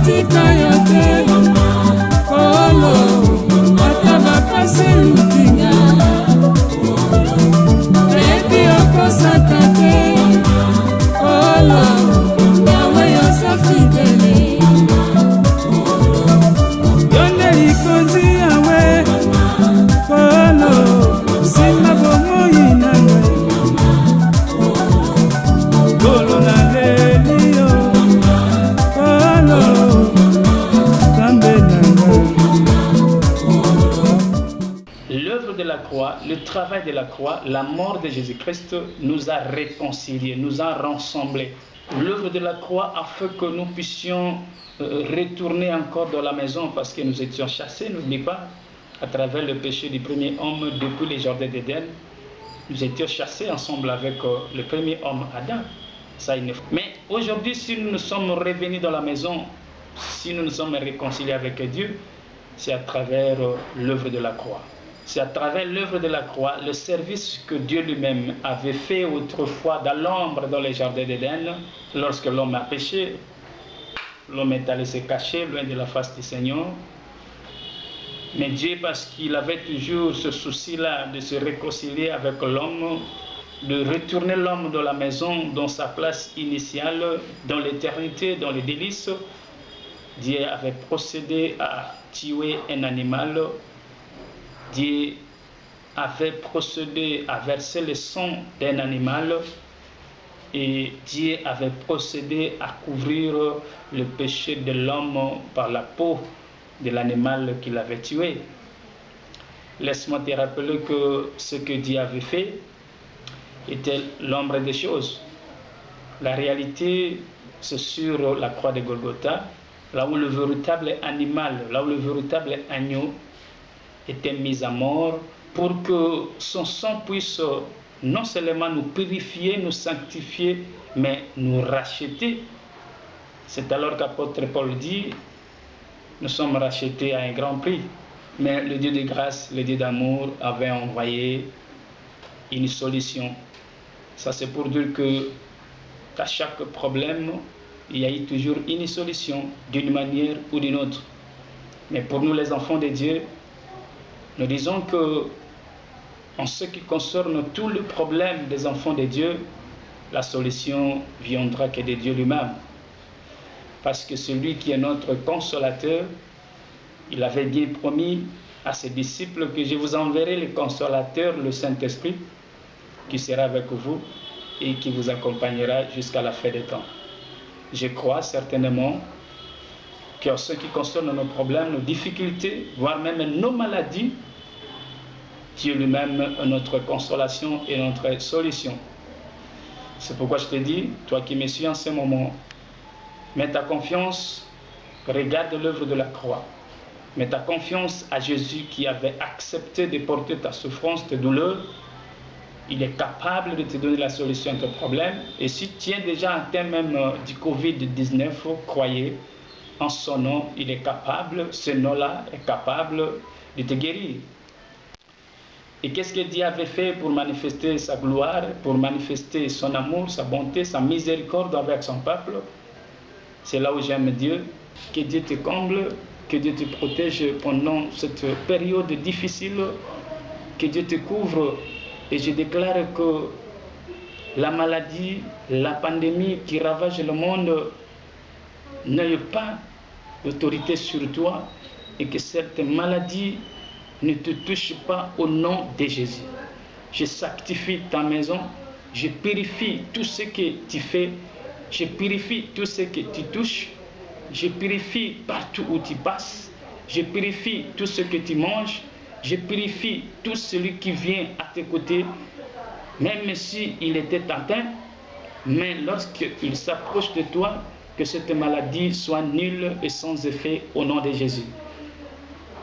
tika yo te kolo ata bapasi lutinga ebi okosaka te kolo yawe yoza fidele yonde likonzi yawe kolo nsima bomoi na ngai kolo na lelio kolo kambe na ngai. L'œuvre de la croix, le travail de la croix, la mort de Jésus-Christ nous a réconciliés, nous a rassemblés. L'œuvre de la croix a fait que nous puissions retourner encore dans la maison parce que nous étions chassés, n'oublie pas, à travers le péché du premier homme depuis les jardins d'Éden. Nous étions chassés ensemble avec le premier homme, Adam. Ça, mais aujourd'hui, si nous nous sommes revenus dans la maison, si nous nous sommes réconciliés avec Dieu, c'est à travers l'œuvre de la croix. C'est à travers l'œuvre de la croix, le service que Dieu lui-même avait fait autrefois dans l'ombre dans les jardins d'Éden. Lorsque l'homme a péché, l'homme est allé se cacher loin de la face du Seigneur. Mais Dieu, parce qu'il avait toujours ce souci-là de se réconcilier avec l'homme, de retourner l'homme dans la maison, dans sa place initiale, dans l'éternité, dans les délices, Dieu avait procédé à tuer un animal. Dieu avait procédé à verser le sang d'un animal et Dieu avait procédé à couvrir le péché de l'homme par la peau de l'animal qu'il avait tué. Laisse-moi te rappeler que ce que Dieu avait fait était l'ombre des choses. La réalité, c'est sur la croix de Golgotha, là où le véritable animal, là où le véritable agneau était mis à mort pour que son sang puisse non seulement nous purifier, nous sanctifier, mais nous racheter. C'est alors qu'apôtre Paul dit, nous sommes rachetés à un grand prix. Mais le Dieu de grâce, le Dieu d'amour avait envoyé une solution. Ça c'est pour dire qu'à chaque problème, il y a eu toujours une solution, d'une manière ou d'une autre. Mais pour nous les enfants de Dieu, nous disons que en ce qui concerne tout le problème des enfants de Dieu, la solution viendra que de Dieu lui-même. Parce que celui qui est notre consolateur, il avait bien promis à ses disciples que je vous enverrai le consolateur, le Saint-Esprit, qui sera avec vous et qui vous accompagnera jusqu'à la fin des temps. Je crois certainement qu'en ce qui concerne nos problèmes, nos difficultés, voire même nos maladies, Dieu lui-même est notre consolation et notre solution. C'est pourquoi je te dis, toi qui me suis en ce moment, mets ta confiance, regarde l'œuvre de la croix. Mets ta confiance à Jésus qui avait accepté de porter ta souffrance, tes douleurs. Il est capable de te donner la solution à tes problèmes. Et si tu es déjà atteint même du Covid-19, croyez, en son nom, il est capable, ce nom-là est capable de te guérir. Et qu'est-ce que Dieu avait fait pour manifester sa gloire, pour manifester son amour, sa bonté, sa miséricorde avec son peuple? C'est là où j'aime Dieu. Que Dieu te comble, que Dieu te protège pendant cette période difficile, que Dieu te couvre. Et je déclare que la maladie, la pandémie qui ravage le monde n'ait pas d'autorité sur toi et que cette maladie ne te touche pas au nom de Jésus. Je sanctifie ta maison, je purifie tout ce que tu fais, je purifie tout ce que tu touches, je purifie partout où tu passes, je purifie tout ce que tu manges, je purifie tout celui qui vient à tes côtés, même s'il était atteint, mais lorsqu'il s'approche de toi, que cette maladie soit nulle et sans effet au nom de Jésus.